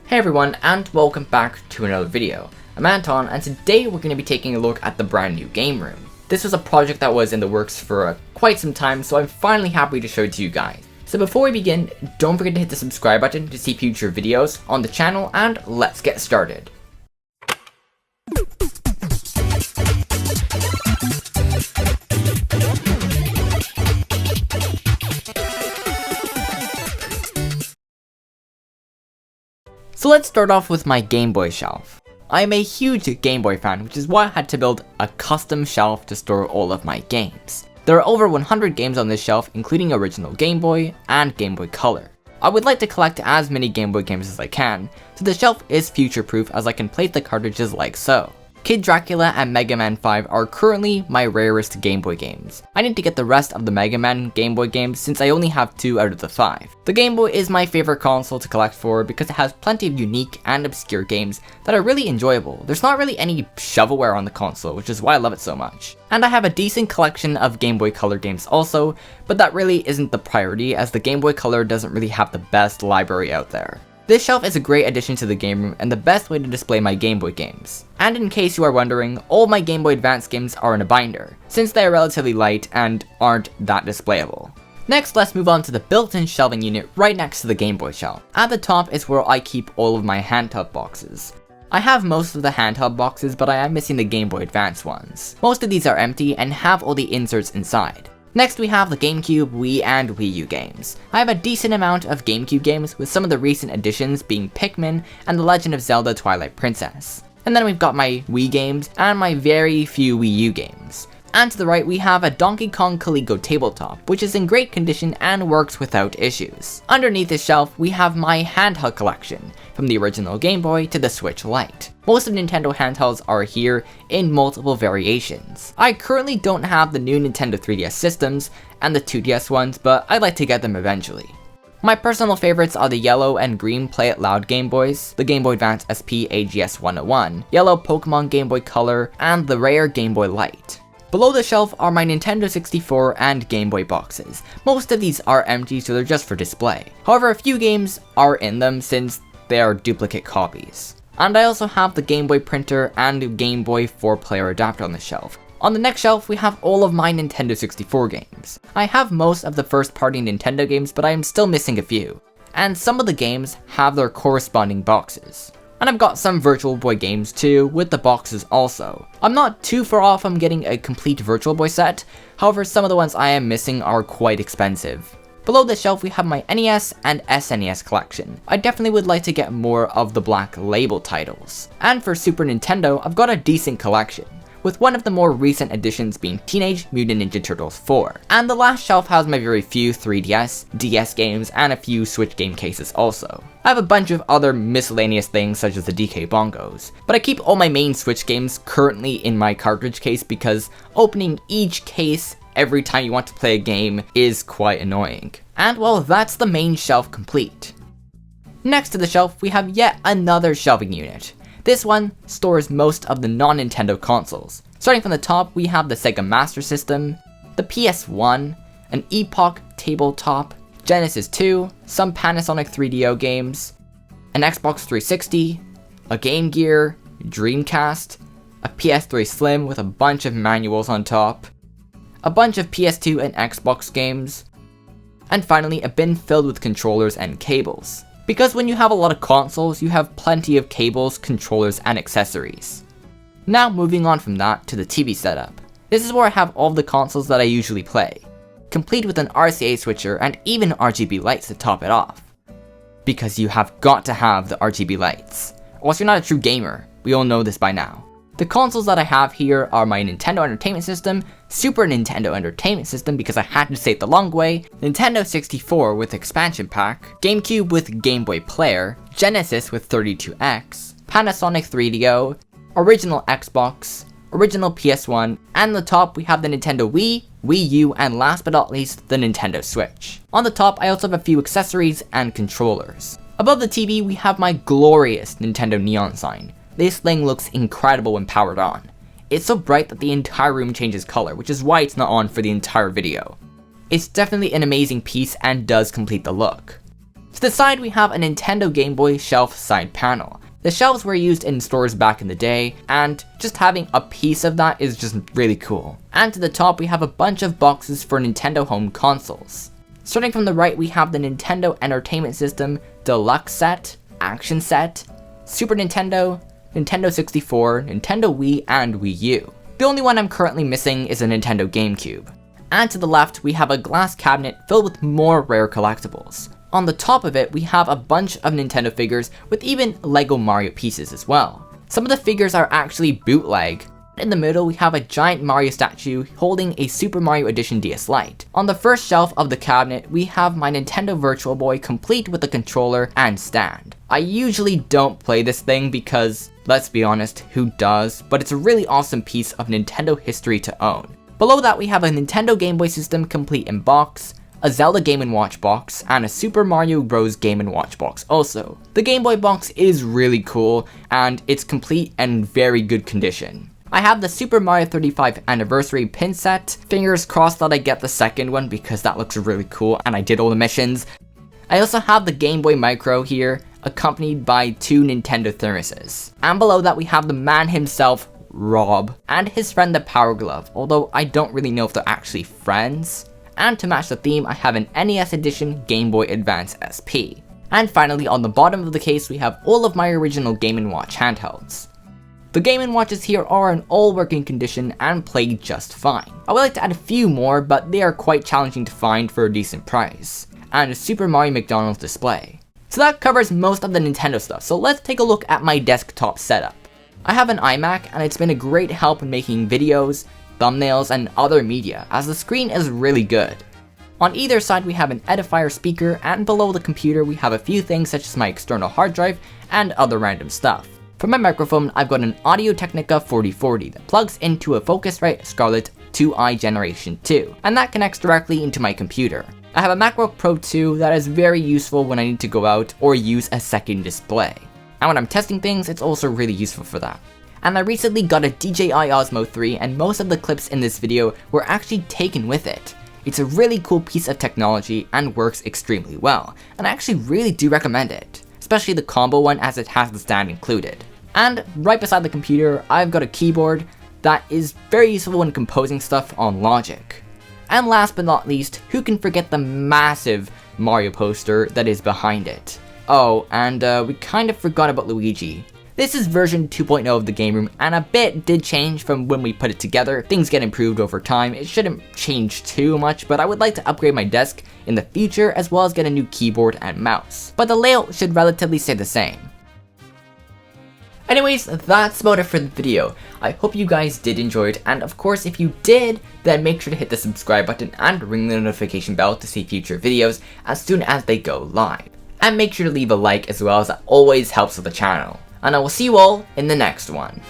Hey everyone, and welcome back to another video. I'm Anton, and today we're going to be taking a look at the brand new game room. This was a project that was in the works for quite some time, so I'm finally happy to show it to you guys. So before we begin, don't forget to hit the subscribe button to see future videos on the channel, and let's get started. So let's start off with my Gameboy Shelf. I am a huge Game Boy fan, which is why I had to build a custom shelf to store all of my games. There are over 100 games on this shelf, including original Game Boy and Game Boy Color. I would like to collect as many Game Boy games as I can, so the shelf is future proof as I can place the cartridges like so. Kid Dracula and Mega Man 5 are currently my rarest Game Boy games. I need to get the rest of the Mega Man Game Boy games since I only have 2 out of the 5. The Game Boy is my favorite console to collect for because it has plenty of unique and obscure games that are really enjoyable. There's not really any shovelware on the console, which is why I love it so much. And I have a decent collection of Game Boy Color games also, but that really isn't the priority as the Game Boy Color doesn't really have the best library out there. This shelf is a great addition to the game room and the best way to display my Game Boy games. And in case you are wondering, all my Game Boy Advance games are in a binder, since they are relatively light and aren't that displayable. Next, let's move on to the built-in shelving unit right next to the Game Boy shelf. At the top is where I keep all of my handheld boxes. I have most of the handheld boxes, but I am missing the Game Boy Advance ones. Most of these are empty and have all the inserts inside. Next we have the GameCube, Wii, and Wii U games. I have a decent amount of GameCube games, with some of the recent additions being Pikmin and The Legend of Zelda Twilight Princess. And then we've got my Wii games and my very few Wii U games. And to the right we have a Donkey Kong Calico tabletop, which is in great condition and works without issues. Underneath this shelf we have my handheld collection, from the original Game Boy to the Switch Lite. Most of Nintendo handhelds are here in multiple variations. I currently don't have the new Nintendo 3DS systems and the 2DS ones, but I'd like to get them eventually. My personal favorites are the yellow and green Play It Loud Game Boys, the Game Boy Advance SP AGS 101, yellow Pokemon Game Boy Color, and the rare Game Boy Light. Below the shelf are my Nintendo 64 and Game Boy boxes. Most of these are empty, so they're just for display. However, a few games are in them since they are duplicate copies. And I also have the Game Boy printer and Game Boy 4-player adapter on the shelf. On the next shelf we have all of my Nintendo 64 games. I have most of the first-party Nintendo games, but I am still missing a few. And some of the games have their corresponding boxes. And I've got some Virtual Boy games too, with the boxes also. I'm not too far off from getting a complete Virtual Boy set, however some of the ones I am missing are quite expensive. Below the shelf we have my NES and SNES collection. I definitely would like to get more of the Black Label titles. And for Super Nintendo, I've got a decent collection, with one of the more recent additions being Teenage Mutant Ninja Turtles 4. And the last shelf has my very few 3DS, DS games, and a few Switch game cases also. I have a bunch of other miscellaneous things such as the DK Bongos, but I keep all my main Switch games currently in my cartridge case because opening each case every time you want to play a game is quite annoying. And well, that's the main shelf complete. Next to the shelf, we have yet another shelving unit. This one stores most of the non-Nintendo consoles. Starting from the top, we have the Sega Master System, the PS1, an Epoch tabletop, Genesis 2, some Panasonic 3DO games, an Xbox 360, a Game Gear, Dreamcast, a PS3 Slim with a bunch of manuals on top, a bunch of PS2 and Xbox games, and finally a bin filled with controllers and cables. Because when you have a lot of consoles, you have plenty of cables, controllers, and accessories. Now moving on from that to the TV setup. This is where I have all of the consoles that I usually play, complete with an RCA switcher and even RGB lights to top it off. Because you have got to have the RGB lights, or else you're not a true gamer. We all know this by now. The consoles that I have here are my Nintendo Entertainment System, Super Nintendo Entertainment System because I had to say it the long way, Nintendo 64 with expansion pack, GameCube with Game Boy Player, Genesis with 32X, Panasonic 3DO, original Xbox, original PS1, and the top we have the Nintendo Wii, Wii U, and last but not least, the Nintendo Switch. On the top, I also have a few accessories and controllers. Above the TV, we have my glorious Nintendo neon sign. This thing looks incredible when powered on. It's so bright that the entire room changes color, which is why it's not on for the entire video. It's definitely an amazing piece and does complete the look. To the side we have a Nintendo Game Boy Shelf side panel. The shelves were used in stores back in the day, and just having a piece of that is just really cool. And to the top we have a bunch of boxes for Nintendo home consoles. Starting from the right we have the Nintendo Entertainment System Deluxe Set, Action Set, Super Nintendo, Nintendo 64, Nintendo Wii, and Wii U. The only one I'm currently missing is a Nintendo GameCube. And to the left we have a glass cabinet filled with more rare collectibles. On the top of it, we have a bunch of Nintendo figures with even Lego Mario pieces as well. Some of the figures are actually bootleg. In the middle, we have a giant Mario statue holding a Super Mario Edition DS Lite. On the first shelf of the cabinet, we have my Nintendo Virtual Boy complete with a controller and stand. I usually don't play this thing because, let's be honest, who does? But it's a really awesome piece of Nintendo history to own. Below that, we have a Nintendo Game Boy System complete in box, a Zelda Game & Watch box, and a Super Mario Bros. Game & Watch box also. The Game Boy box is really cool, and it's complete and very good condition. I have the Super Mario 35th Anniversary pin set. Fingers crossed that I get the second one because that looks really cool and I did all the missions. I also have the Game Boy Micro here, accompanied by 2 Nintendo thermoses. And below that we have the man himself, Rob, and his friend the Power Glove, although I don't really know if they're actually friends. And to match the theme, I have an NES edition Game Boy Advance SP. And finally, on the bottom of the case, we have all of my original Game & Watch handhelds. The Game & Watches here are in all working condition and play just fine. I would like to add a few more, but they are quite challenging to find for a decent price. And a Super Mario McDonald's display. So that covers most of the Nintendo stuff, so let's take a look at my desktop setup. I have an iMac, and it's been a great help in making videos, thumbnails, and other media, as the screen is really good. On either side we have an Edifier speaker, and below the computer we have a few things such as my external hard drive and other random stuff. For my microphone, I've got an Audio-Technica 4040 that plugs into a Focusrite Scarlett 2i Generation 2, and that connects directly into my computer. I have a MacBook Pro 2 that is very useful when I need to go out or use a second display. And when I'm testing things, it's also really useful for that. And I recently got a DJI Osmo 3, and most of the clips in this video were actually taken with it. It's a really cool piece of technology and works extremely well, and I actually really do recommend it, especially the combo one as it has the stand included. And right beside the computer, I've got a keyboard that is very useful when composing stuff on Logic. And last but not least, who can forget the massive Mario poster that is behind it? Oh, and we kind of forgot about Luigi. This is version 2.0 of the game room, and a bit did change from when we put it together. Things get improved over time. It shouldn't change too much, but I would like to upgrade my desk in the future as well as get a new keyboard and mouse. But the layout should relatively stay the same. Anyways, that's about it for the video. I hope you guys did enjoy it, and of course if you did, then make sure to hit the subscribe button and ring the notification bell to see future videos as soon as they go live. And make sure to leave a like as well, as that always helps with the channel. And I will see you all in the next one.